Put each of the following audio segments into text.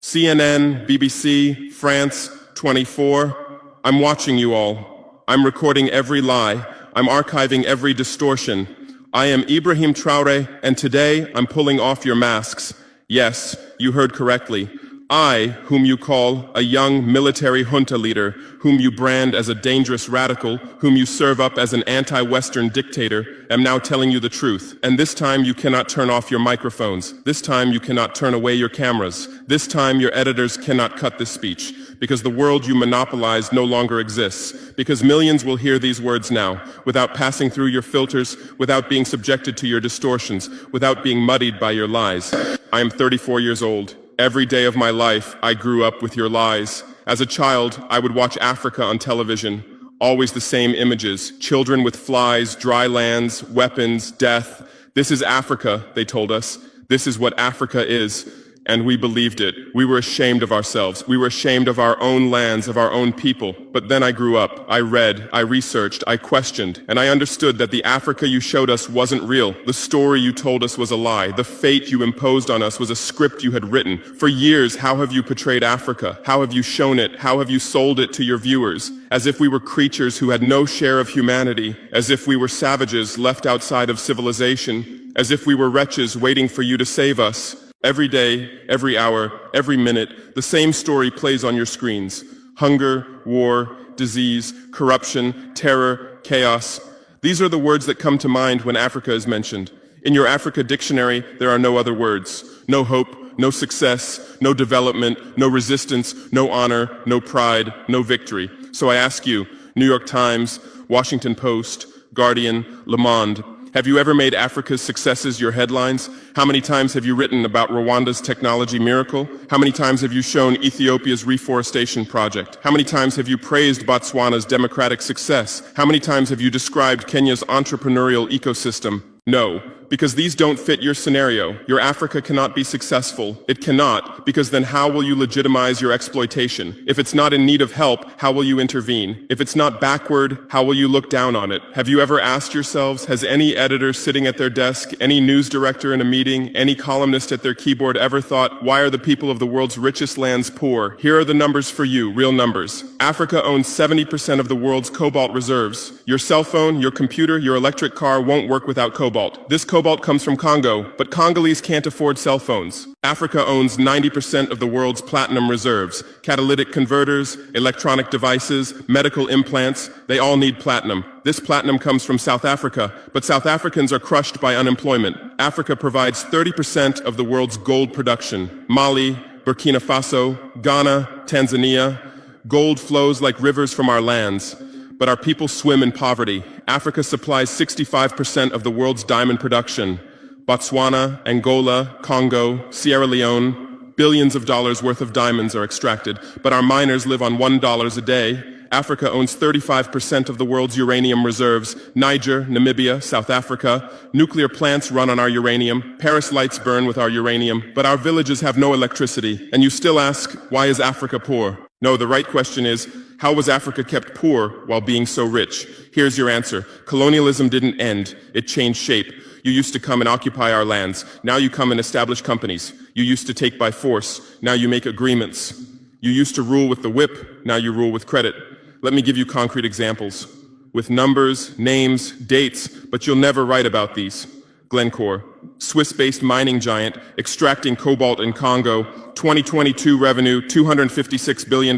CNN, BBC, France, 24. I'm watching you all. I'm recording every lie. I'm archiving every distortion. I am Ibrahim Traore, and today I'm pulling off your masks. Yes, you heard correctly. I, whom you call a young military junta leader, whom you brand as a dangerous radical, whom you serve up as an anti-Western dictator, am now telling you the truth. And this time you cannot turn off your microphones. This time you cannot turn away your cameras. This time your editors cannot cut this speech, because the world you monopolize no longer exists. Because millions will hear these words now, without passing through your filters, without being subjected to your distortions, without being muddied by your lies. I am 34 years old. Every day of my life, I grew up with your lies. As a child, I would watch Africa on television. Always the same images. Children with flies, dry lands, weapons, death. This is Africa, they told us. This is what Africa is. And we believed it. We were ashamed of ourselves. We were ashamed of our own lands, of our own people. But then I grew up. I read, I researched, I questioned, and I understood that the Africa you showed us wasn't real. The story you told us was a lie. The fate you imposed on us was a script you had written. For years, how have you portrayed Africa? How have you shown it? How have you sold it to your viewers? As if we were creatures who had no share of humanity, as if we were savages left outside of civilization, as if we were wretches waiting for you to save us. Every day, every hour, every minute, the same story plays on your screens. Hunger, war, disease, corruption, terror, chaos. These are the words that come to mind when Africa is mentioned. In your Africa dictionary, there are no other words. No hope, no success, no development, no resistance, no honor, no pride, no victory. So I ask you, New York Times, Washington Post, Guardian, Le Monde, have you ever made Africa's successes your headlines? How many times have you written about Rwanda's technology miracle? How many times have you shown Ethiopia's reforestation project? How many times have you praised Botswana's democratic success? How many times have you described Kenya's entrepreneurial ecosystem? No, because these don't fit your scenario. Your Africa cannot be successful. It cannot, because then how will you legitimize your exploitation? If it's not in need of help, how will you intervene? If it's not backward, how will you look down on it? Have you ever asked yourselves, has any editor sitting at their desk, any news director in a meeting, any columnist at their keyboard ever thought, why are the people of the world's richest lands poor? Here are the numbers for you, real numbers. Africa owns 70% of the world's cobalt reserves. Your cell phone, your computer, your electric car won't work without cobalt. This cobalt comes from Congo, but Congolese can't afford cell phones. Africa owns 90% of the world's platinum reserves. Catalytic converters, electronic devices, medical implants, they all need platinum. This platinum comes from South Africa, but South Africans are crushed by unemployment. Africa provides 30% of the world's gold production. Mali, Burkina Faso, Ghana, Tanzania. Gold flows like rivers from our lands. But our people swim in poverty. Africa supplies 65% of the world's diamond production. Botswana, Angola, Congo, Sierra Leone, billions of dollars worth of diamonds are extracted, but our miners live on $1 a day. Africa owns 35% of the world's uranium reserves. Niger, Namibia, South Africa. Nuclear plants run on our uranium. Paris lights burn with our uranium, but our villages have no electricity. And you still ask, why is Africa poor? No, the right question is, how was Africa kept poor while being so rich? Here's your answer. Colonialism didn't end. It changed shape. You used to come and occupy our lands. Now you come and establish companies. You used to take by force. Now you make agreements. You used to rule with the whip. Now you rule with credit. Let me give you concrete examples. With numbers, names, dates, but you'll never write about these. Glencore, Swiss-based mining giant, extracting cobalt in Congo. 2022 revenue, $256 billion.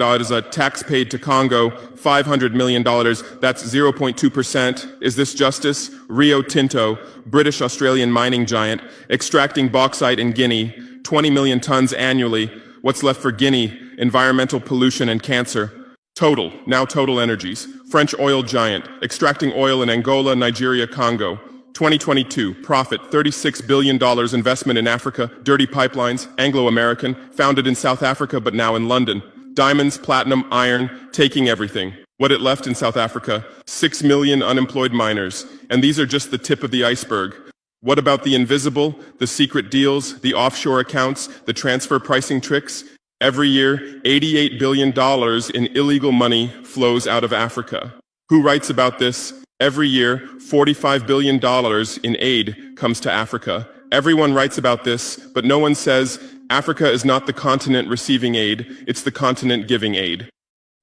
Tax paid to Congo, $500 million. That's 0.2%. Is this justice? Rio Tinto, British-Australian mining giant, extracting bauxite in Guinea, 20 million tons annually. What's left for Guinea? Environmental pollution and cancer. Total, now Total Energies, French oil giant, extracting oil in Angola, Nigeria, Congo. 2022, profit, $36 billion investment in Africa, dirty pipelines, Anglo-American, founded in South Africa but now in London. Diamonds, platinum, iron, taking everything. What it left in South Africa, 6 million unemployed miners. And these are just the tip of the iceberg. What about the invisible, the secret deals, the offshore accounts, the transfer pricing tricks? Every year, $88 billion in illegal money flows out of Africa. Who writes about this? Every year, $45 billion in aid comes to Africa. Everyone writes about this, but no one says Africa is not the continent receiving aid, it's the continent giving aid.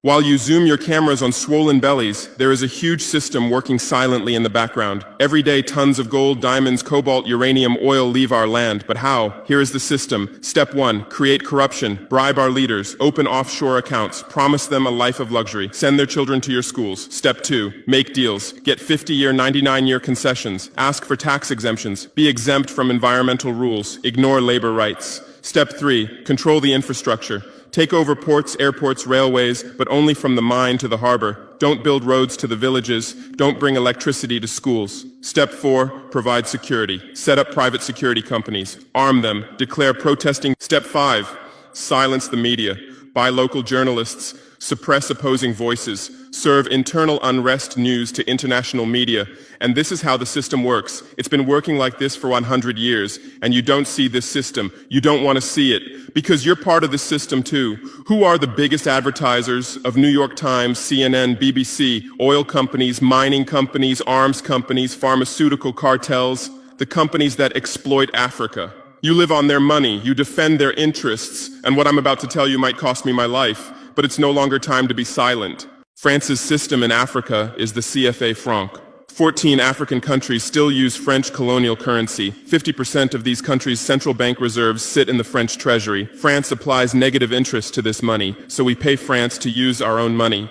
While you zoom your cameras on swollen bellies, there is a huge system working silently in the background. Every day, tons of gold, diamonds, cobalt, uranium, oil leave our land. But how? Here is the system. Step 1, create corruption, bribe our leaders, open offshore accounts, promise them a life of luxury, send their children to your schools. Step 2, make deals, get 50-year, 99-year concessions, ask for tax exemptions, be exempt from environmental rules, ignore labor rights. Step 3, control the infrastructure. Take over ports, airports, railways, but only from the mine to the harbor. Don't build roads to the villages. Don't bring electricity to schools. Step 4, provide security. Set up private security companies. Arm them. Declare protesting. Step 5, silence the media. Buy local journalists. Suppress opposing voices. Serve internal unrest news to international media. And this is how the system works. It's been working like this for 100 years, and you don't see this system. You don't want to see it, because you're part of the system too. Who are the biggest advertisers of New York Times, CNN, BBC, oil companies, mining companies, arms companies, pharmaceutical cartels, the companies that exploit Africa? You live on their money, you defend their interests, and what I'm about to tell you might cost me my life, but it's no longer time to be silent. France's system in Africa is the CFA franc. 14 African countries still use French colonial currency. 50% of these countries' central bank reserves sit in the French treasury. France applies negative interest to this money, so we pay France to use our own money.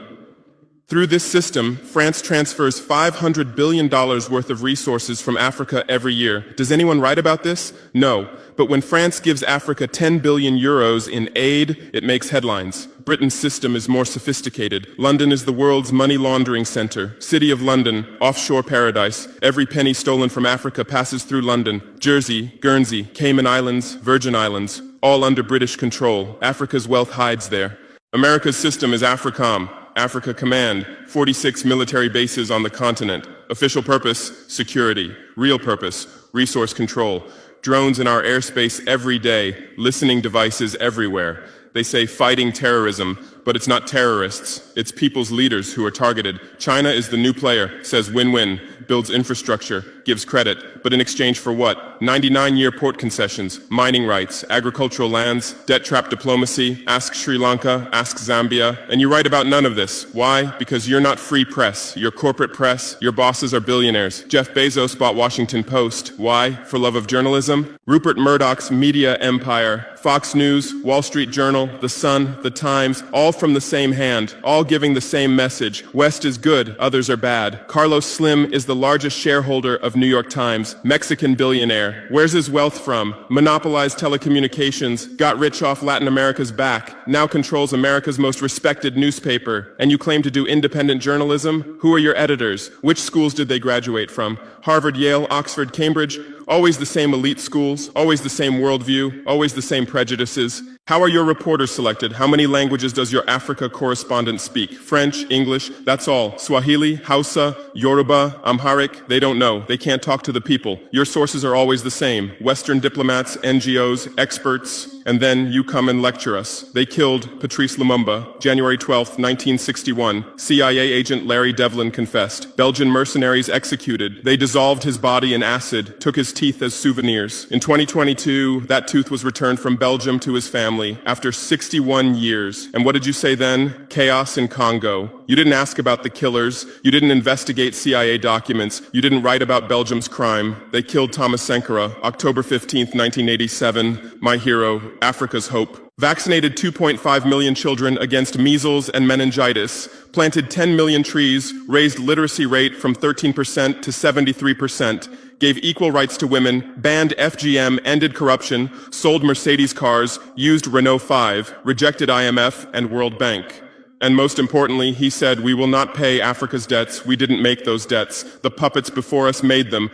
Through this system, France transfers $500 billion worth of resources from Africa every year. Does anyone write about this? No. But when France gives Africa 10 billion euros in aid, it makes headlines. Britain's system is more sophisticated. London is the world's money laundering center. City of London, offshore paradise. Every penny stolen from Africa passes through London. Jersey, Guernsey, Cayman Islands, Virgin Islands, all under British control. Africa's wealth hides there. America's system is AFRICOM. Africa Command, 46 military bases on the continent. Official purpose, security. Real purpose, resource control. Drones in our airspace every day, listening devices everywhere. They say fighting terrorism, but it's not terrorists. It's people's leaders who are targeted. China is the new player, says win-win, builds infrastructure, gives credit, but in exchange for what? 99-year port concessions, mining rights, agricultural lands, debt trap diplomacy, ask Sri Lanka, ask Zambia, and you write about none of this. Why? Because you're not free press. You're corporate press. Your bosses are billionaires. Jeff Bezos bought Washington Post. Why? For love of journalism? Rupert Murdoch's media empire, Fox News, Wall Street Journal, The Sun, The Times, all from the same hand, all giving the same message. West is good, others are bad. Carlos Slim is the largest shareholder of New York Times, Mexican billionaire. Where's his wealth from? Monopolized telecommunications, got rich off Latin America's back, now controls America's most respected newspaper. And you claim to do independent journalism? Who are your editors? Which schools did they graduate from? Harvard, Yale, Oxford, Cambridge? Always the same elite schools, always the same worldview, always the same prejudices. How are your reporters selected? How many languages does your Africa correspondent speak? French, English, that's all. Swahili, Hausa, Yoruba, Amharic, they don't know. They can't talk to the people. Your sources are always the same. Western diplomats, NGOs, experts, and then you come and lecture us. They killed Patrice Lumumba, January 12, 1961. CIA agent Larry Devlin confessed. Belgian mercenaries executed. They dissolved his body in acid, took his teeth as souvenirs. In 2022, that tooth was returned from Belgium to his family after 61 years. And what did you say then? Chaos in Congo. You didn't ask about the killers. You didn't investigate CIA documents. You didn't write about Belgium's crime. They killed Thomas Sankara, October 15, 1987. My hero, Africa's hope. Vaccinated 2.5 million children against measles and meningitis, planted 10 million trees, raised literacy rate from 13% to 73%, gave equal rights to women, banned FGM, ended corruption, sold Mercedes cars, used Renault 5, rejected IMF and World Bank. And most importantly, he said, we will not pay Africa's debts. We didn't make those debts. The puppets before us made them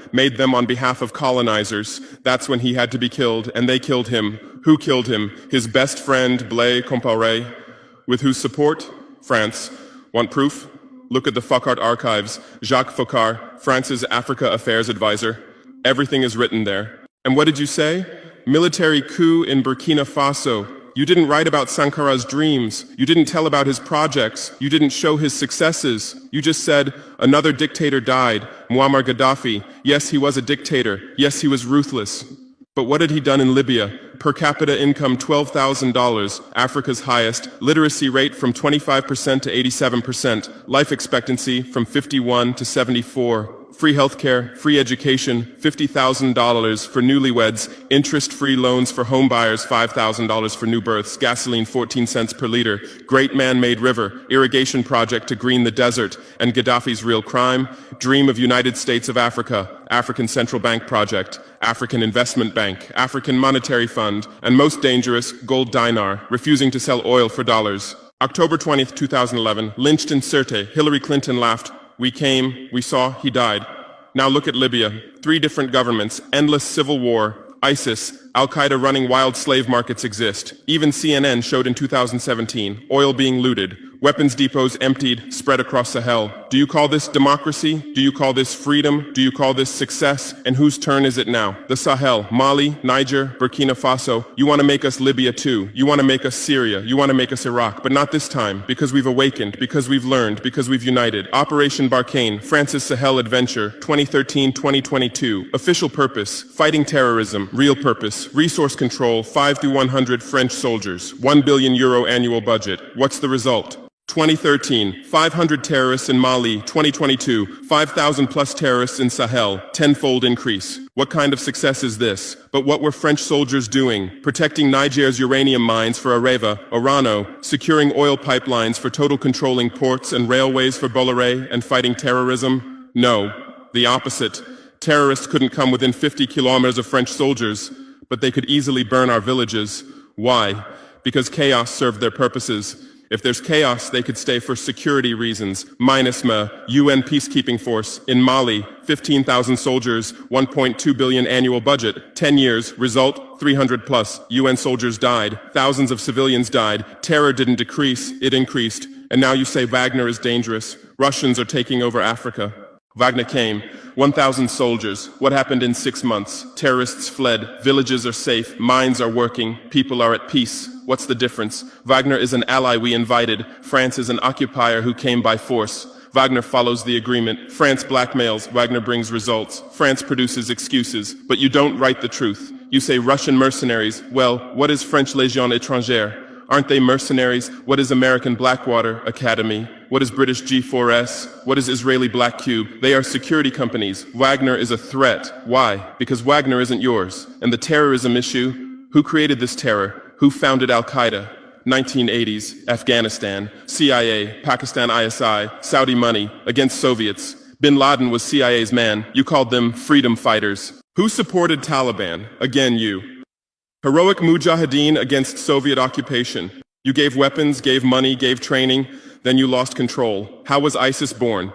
on behalf of colonizers. That's when he had to be killed, and they killed him. Who killed him? His best friend, Blaise Compaoré. With whose support? France. Want proof? Look at the Focard archives. Jacques Faucard, France's Africa Affairs advisor. Everything is written there. And what did you say? Military coup in Burkina Faso. You didn't write about Sankara's dreams. You didn't tell about his projects. You didn't show his successes. You just said, another dictator died, Muammar Gaddafi. Yes, he was a dictator. Yes, he was ruthless. But what had he done in Libya? Per capita income $12,000, Africa's highest. Literacy rate from 25% to 87%. Life expectancy from 51 to 74. Free healthcare, free education, $50,000 for newlyweds, interest-free loans for homebuyers, $5,000 for new births, gasoline 14 cents per liter, great man-made river, irrigation project to green the desert, and Gaddafi's real crime, dream of United States of Africa, African Central Bank project, African Investment Bank, African Monetary Fund, and most dangerous, gold dinar, refusing to sell oil for dollars. October 20th, 2011, lynched in Sirte, Hillary Clinton laughed. We came, we saw, he died. Now look at Libya. 3 different governments, endless civil war, ISIS, Al-Qaeda running wild slave markets exist. Even CNN showed in 2017, oil being looted, weapons depots emptied, spread across Sahel. Do you call this democracy? Do you call this freedom? Do you call this success? And whose turn is it now? The Sahel, Mali, Niger, Burkina Faso. You want to make us Libya too. You want to make us Syria. You want to make us Iraq. But not this time, because we've awakened, because we've learned, because we've united. Operation Barkhane, France's Sahel Adventure, 2013-2022. Official purpose, fighting terrorism. Real purpose, resource control, 5 through 100 French soldiers. €1 billion annual budget. What's the result? 2013, 500 terrorists in Mali. 2022, 5,000 plus terrorists in Sahel, tenfold increase. What kind of success is this? But what were French soldiers doing? Protecting Niger's uranium mines for Areva, Orano, securing oil pipelines for Total, controlling ports and railways for Bolloré, and fighting terrorism? No, the opposite. Terrorists couldn't come within 50 kilometers of French soldiers, but they could easily burn our villages. Why? Because chaos served their purposes. If there's chaos, they could stay for security reasons. MINUSMA, UN peacekeeping force. In Mali, 15,000 soldiers, 1.2 billion annual budget. 10 years, result, 300 plus. UN soldiers died. Thousands of civilians died. Terror didn't decrease, it increased. And now you say Wagner is dangerous. Russians are taking over Africa. Wagner came. 1,000 soldiers. What happened in 6 months? Terrorists fled. Villages are safe. Mines are working. People are at peace. What's the difference? Wagner is an ally we invited. France is an occupier who came by force. Wagner follows the agreement. France blackmails. Wagner brings results. France produces excuses. But you don't write the truth. You say Russian mercenaries. Well, what is French Légion étrangère? Aren't they mercenaries? What is American Blackwater Academy? What is British G4S? What is Israeli Black Cube? They are security companies. Wagner is a threat. Why? Because Wagner isn't yours. And the terrorism issue? Who created this terror? Who founded Al-Qaeda? 1980s, Afghanistan, CIA, Pakistan ISI, Saudi money, against Soviets. Bin Laden was CIA's man. You called them freedom fighters. Who supported Taliban? Again, you. Heroic mujahideen against Soviet occupation. You gave weapons, gave money, gave training, then you lost control. How was ISIS born?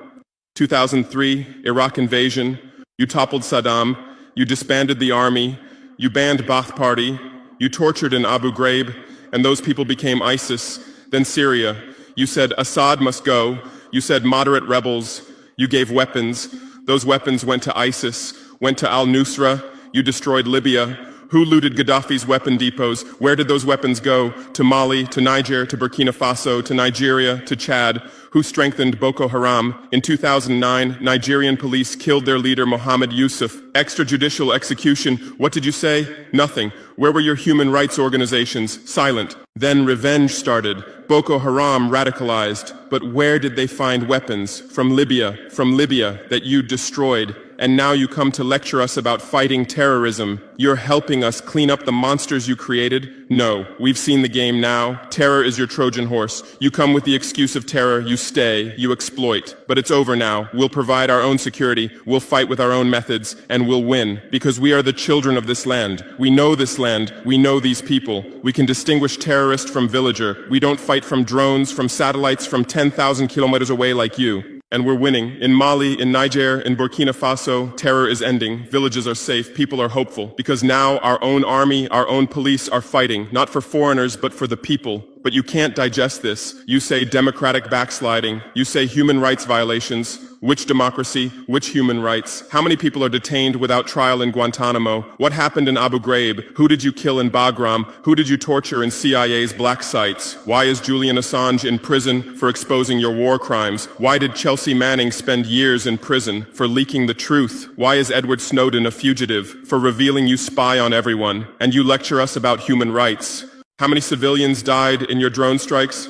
2003, Iraq invasion. You toppled Saddam. You disbanded the army. You banned Ba'ath Party. You tortured in Abu Ghraib, and those people became ISIS. Then Syria. You said Assad must go. You said moderate rebels. You gave weapons. Those weapons went to ISIS, went to al-Nusra. You destroyed Libya. Who looted Gaddafi's weapon depots? Where did those weapons go? To Mali, to Niger, to Burkina Faso, to Nigeria, to Chad? Who strengthened Boko Haram? In 2009, Nigerian police killed their leader Mohammed Yusuf. Extrajudicial execution. What did you say? Nothing. Where were your human rights organizations? Silent. Then revenge started. Boko Haram radicalized. But where did they find weapons? From Libya that you destroyed. And now you come to lecture us about fighting terrorism. You're helping us clean up the monsters you created? No, we've seen the game now. Terror is your Trojan horse. You come with the excuse of terror, you stay, you exploit. But it's over now. We'll provide our own security, we'll fight with our own methods, and we'll win. Because we are the children of this land. We know this land, we know these people. We can distinguish terrorist from villager. We don't fight from drones, from satellites, from 10,000 kilometers away like you. And we're winning. In Mali, in Niger, in Burkina Faso, terror is ending. Villages are safe. People are hopeful. Because now our own army, our own police are fighting, not for foreigners, but for the people. But you can't digest this. You say democratic backsliding. You say human rights violations. Which democracy? Which human rights? How many people are detained without trial in Guantanamo? What happened in Abu Ghraib? Who did you kill in Bagram? Who did you torture in CIA's black sites? Why is Julian Assange in prison for exposing your war crimes? Why did Chelsea Manning spend years in prison for leaking the truth? Why is Edward Snowden a fugitive for revealing you spy on everyone? And you lecture us about human rights. How many civilians died in your drone strikes?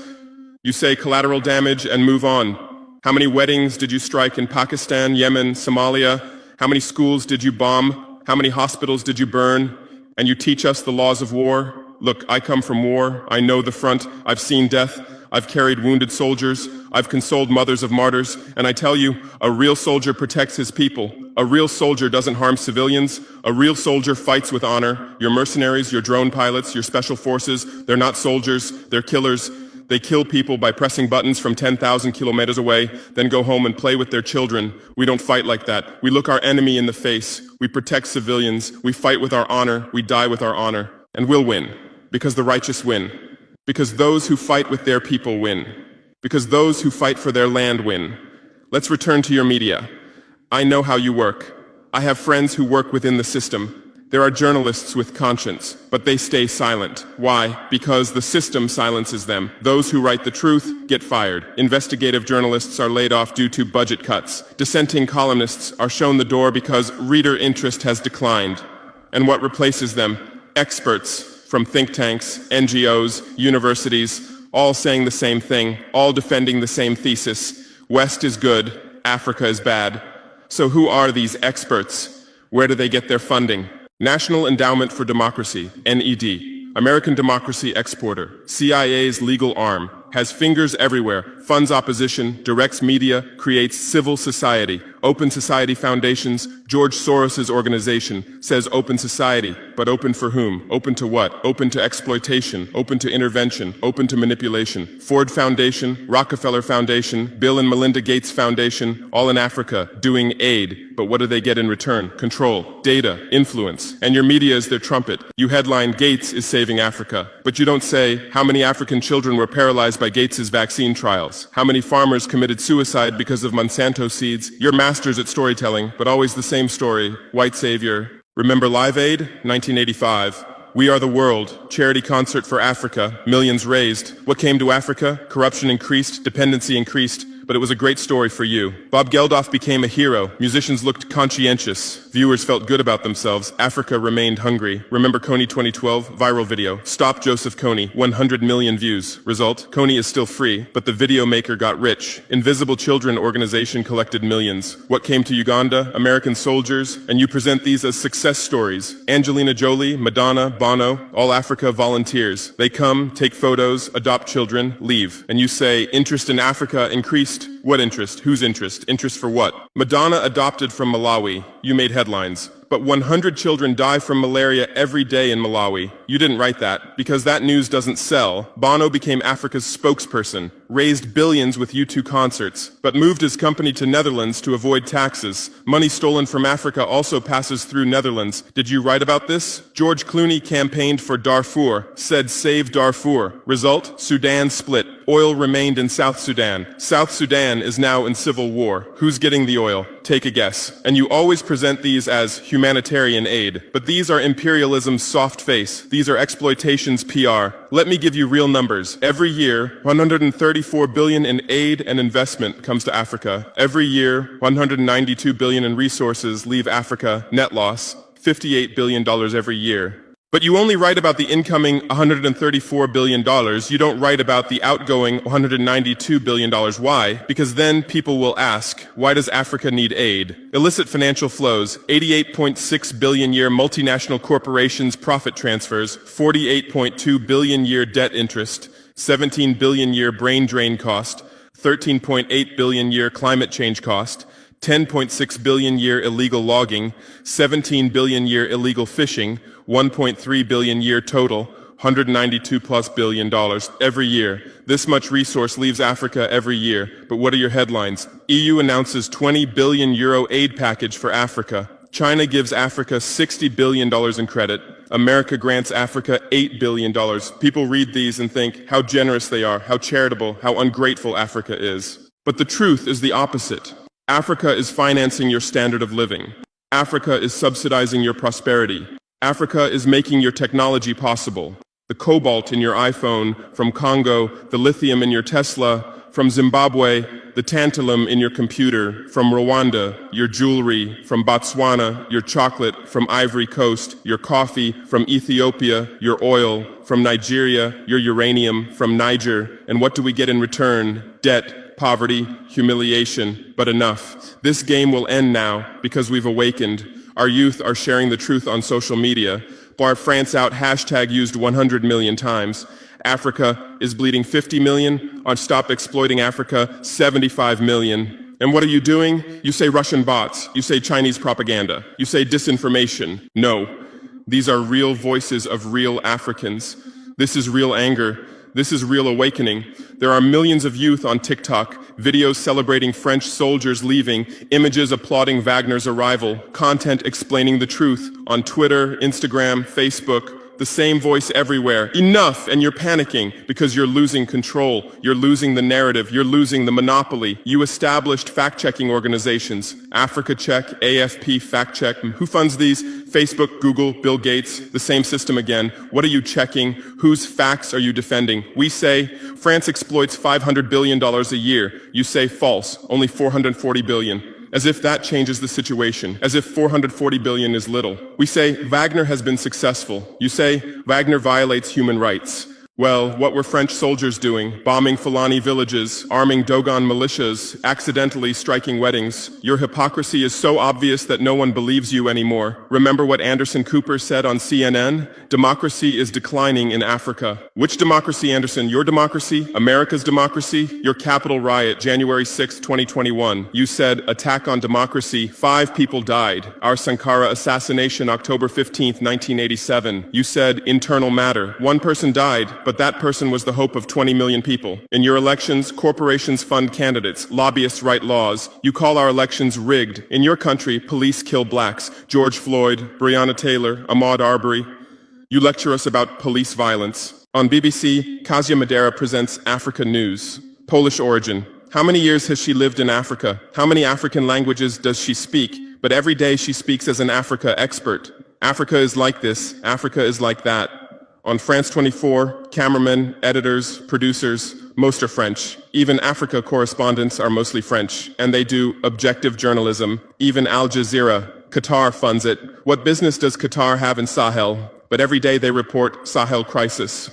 You say collateral damage and move on. How many weddings did you strike in Pakistan, Yemen, Somalia? How many schools did you bomb? How many hospitals did you burn? And you teach us the laws of war? Look, I come from war. I know the front. I've seen death. I've carried wounded soldiers. I've consoled mothers of martyrs. And I tell you, a real soldier protects his people. A real soldier doesn't harm civilians. A real soldier fights with honor. Your mercenaries, your drone pilots, your special forces, they're not soldiers. They're killers. They kill people by pressing buttons from 10,000 kilometers away, then go home and play with their children. We don't fight like that. We look our enemy in the face. We protect civilians. We fight with our honor. We die with our honor. And we'll win. Because the righteous win. Because those who fight with their people win. Because those who fight for their land win. Let's return to your media. I know how you work. I have friends who work within the system. There are journalists with conscience, but they stay silent. Why? Because the system silences them. Those who write the truth get fired. Investigative journalists are laid off due to budget cuts. Dissenting columnists are shown the door because reader interest has declined. And what replaces them? Experts from think tanks, NGOs, universities, all saying the same thing, all defending the same thesis. West is good, Africa is bad. So who are these experts? Where do they get their funding? National Endowment for Democracy, NED, American democracy exporter, CIA's legal arm, has fingers everywhere, funds opposition, directs media, creates civil society. Open Society Foundations, George Soros's organization, says open society, but open for whom? Open to what? Open to exploitation, open to intervention, open to manipulation. Ford Foundation, Rockefeller Foundation, Bill and Melinda Gates Foundation, all in Africa, doing aid. But what do they get in return? Control, data, influence. And your media is their trumpet. You headline, Gates is saving Africa. But you don't say, how many African children were paralyzed by Gates's vaccine trials? How many farmers committed suicide because of Monsanto seeds? You're masters at storytelling, but always the same story. White savior. Remember Live Aid? 1985. We Are the World, charity concert for Africa, millions raised. What came to Africa? Corruption increased, dependency increased, but it was a great story for you. Bob Geldof became a hero. Musicians looked conscientious. Viewers felt good about themselves. Africa remained hungry. Remember Kony 2012? Viral video. Stop Joseph Kony. 100 million views. Result? Kony is still free, but the video maker got rich. Invisible Children organization collected millions. What came to Uganda? American soldiers. And you present these as success stories. Angelina Jolie, Madonna, Bono, all Africa volunteers. They come, take photos, adopt children, leave. And you say, interest in Africa increased. What interest? Whose interest? Interest for what? Madonna adopted from Malawi. You made headlines. But 100 children die from malaria every day in Malawi. You didn't write that, because that news doesn't sell. Bono became Africa's spokesperson, raised billions with U2 concerts, but moved his company to Netherlands to avoid taxes. Money stolen from Africa also passes through Netherlands. Did you write about this? George Clooney campaigned for Darfur, said save Darfur. Result? Sudan split. Oil remained in South Sudan. South Sudan is now in civil war. Who's getting the oil? Take a guess. And you always present these as humanitarian aid. But these are imperialism's soft face. These are exploitation's PR. Let me give you real numbers. Every year, 134 billion in aid and investment comes to Africa. Every year, 192 billion in resources leave Africa, net loss, $58 billion every year. But you only write about the incoming $134 billion. You don't write about the outgoing $192 billion. Why? Because then people will ask, why does Africa need aid? Illicit financial flows, 88.6 billion year multinational corporations profit transfers, 48.2 billion year debt interest, 17 billion year brain drain cost, 13.8 billion year climate change cost, 10.6 billion year illegal logging, 17 billion year illegal fishing, 1.3 billion year total, 192 plus billion dollars every year. This much resource leaves Africa every year. But what are your headlines? EU announces 20 billion euro aid package for Africa. China gives Africa $60 billion in credit. America grants Africa $8 billion. People read these and think how generous they are, how charitable, how ungrateful Africa is. But the truth is the opposite. Africa is financing your standard of living. Africa is subsidizing your prosperity. Africa is making your technology possible. The cobalt in your iPhone from Congo, the lithium in your Tesla from Zimbabwe, the tantalum in your computer from Rwanda, your jewelry from Botswana, your chocolate from Ivory Coast, your coffee from Ethiopia, your oil from Nigeria, your uranium from Niger. And what do we get in return? Debt, poverty, humiliation, but enough. This game will end now because we've awakened. Our youth are sharing the truth on social media. Bar France out hashtag used 100 million times. Africa is bleeding 50 million. On Stop Exploiting Africa, 75 million. And what are you doing? You say Russian bots. You say Chinese propaganda. You say disinformation. No. These are real voices of real Africans. This is real anger. This is real awakening. There are millions of youth on TikTok, videos celebrating French soldiers leaving, images applauding Wagner's arrival, content explaining the truth on Twitter, Instagram, Facebook. The same voice everywhere. Enough! And you're panicking because you're losing control. You're losing the narrative. You're losing the monopoly. You established fact-checking organizations. Africa Check, AFP Fact Check. Who funds these? Facebook, Google, Bill Gates. The same system again. What are you checking? Whose facts are you defending? We say France exploits $500 billion a year. You say false. Only $440 billion. As if that changes the situation, as if 440 billion is little. We say Wagner has been successful. You say Wagner violates human rights. Well, what were French soldiers doing? Bombing Fulani villages, arming Dogon militias, accidentally striking weddings. Your hypocrisy is so obvious that no one believes you anymore. Remember what Anderson Cooper said on CNN? Democracy is declining in Africa. Which democracy, Anderson? Your democracy? America's democracy? Your Capitol riot, January 6, 2021. You said, attack on democracy. 5 people died. Our Sankara assassination, October 15, 1987. You said, internal matter. 1 person died, but that person was the hope of 20 million people. In your elections, corporations fund candidates, lobbyists write laws. You call our elections rigged. In your country, police kill blacks. George Floyd, Breonna Taylor, Ahmaud Arbery. You lecture us about police violence. On BBC, Kasia Madera presents Africa News. Polish origin. How many years has she lived in Africa? How many African languages does she speak? But every day she speaks as an Africa expert. Africa is like this. Africa is like that. On France 24, cameramen, editors, producers, most are French. Even Africa correspondents are mostly French, and they do objective journalism. Even Al Jazeera. Qatar funds it. What business does Qatar have in Sahel? But every day they report Sahel crisis.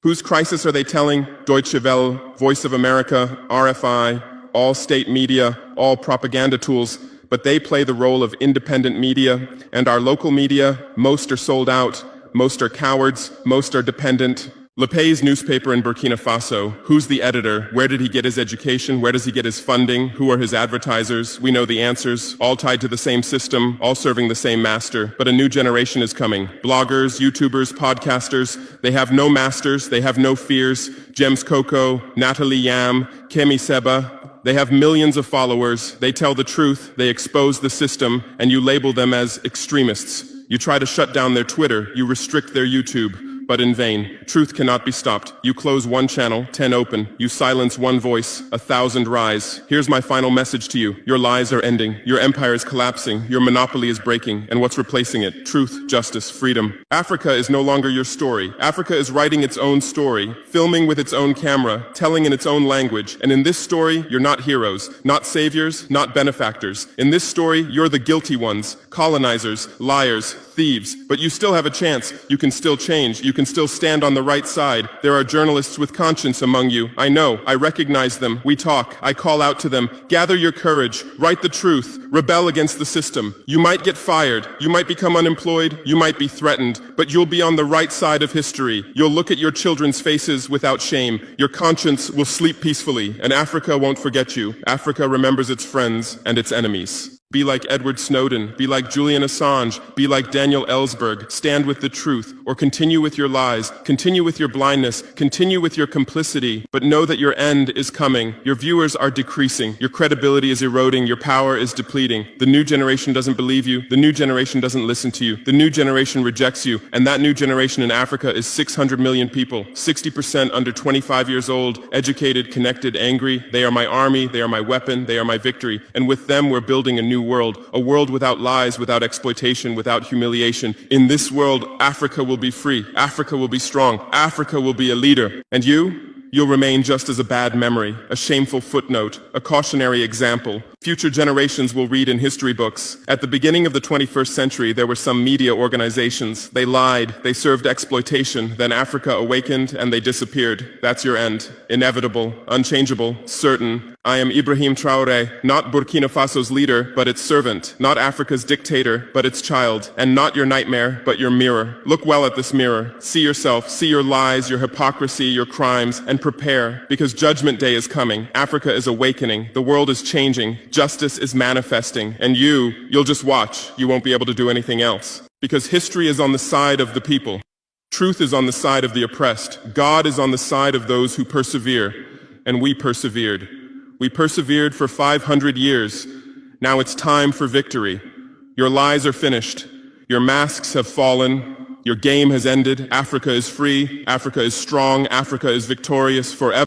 Whose crisis are they telling? Deutsche Welle, Voice of America, RFI, all state media, all propaganda tools. But they play the role of independent media, and our local media, most are sold out. Most are cowards, most are dependent. Le Pay's newspaper in Burkina Faso, who's the editor? Where did he get his education? Where does he get his funding? Who are his advertisers? We know the answers, all tied to the same system, all serving the same master. But a new generation is coming. Bloggers, YouTubers, podcasters, they have no masters, they have no fears. James Coco, Natalie Yam, Kemi Seba, they have millions of followers. They tell the truth, they expose the system, and you label them as extremists. You try to shut down their Twitter, you restrict their YouTube, but in vain. Truth cannot be stopped. You close one channel, 10 open. You silence one voice, 1,000 rise. Here's my final message to you. Your lies are ending. Your empire is collapsing. Your monopoly is breaking. And what's replacing it? Truth, justice, freedom. Africa is no longer your story. Africa is writing its own story, filming with its own camera, telling in its own language. And in this story, you're not heroes, not saviors, not benefactors. In this story, you're the guilty ones, colonizers, liars, thieves. But you still have a chance. You can still change. You can still stand on the right side. There are journalists with conscience among you. I know. I recognize them. We talk. I call out to them. Gather your courage. Write the truth. Rebel against the system. You might get fired. You might become unemployed. You might be threatened. But you'll be on the right side of history. You'll look at your children's faces without shame. Your conscience will sleep peacefully. And Africa won't forget you. Africa remembers its friends and its enemies. Be like Edward Snowden, be like Julian Assange, be like Daniel Ellsberg. Stand with the truth, or continue with your lies, continue with your blindness, continue with your complicity, but know that your end is coming. Your viewers are decreasing, your credibility is eroding, your power is depleting. The new generation doesn't believe you, the new generation doesn't listen to you, the new generation rejects you, and that new generation in Africa is 600 million people, 60% under 25 years old, educated, connected, angry. They are my army, they are my weapon, they are my victory, and with them we're building a new world, a world without lies, without exploitation, without humiliation. In this world, Africa will be free, Africa will be strong, Africa will be a leader. And you'll remain just as a bad memory, a shameful footnote, a cautionary example. Future generations will read in history books. At the beginning of the 21st century, there were some media organizations. They lied, they served exploitation, then Africa awakened and they disappeared. That's your end. Inevitable, unchangeable, certain. I am Ibrahim Traoré, not Burkina Faso's leader, but its servant, not Africa's dictator, but its child, and not your nightmare, but your mirror. Look well at this mirror. See yourself, see your lies, your hypocrisy, your crimes, and prepare, because Judgment Day is coming. Africa is awakening. The world is changing. Justice is manifesting. And you'll just watch. You won't be able to do anything else. Because history is on the side of the people. Truth is on the side of the oppressed. God is on the side of those who persevere. And we persevered. We persevered for 500 years. Now it's time for victory. Your lies are finished. Your masks have fallen. Your game has ended. Africa is free. Africa is strong. Africa is victorious forever.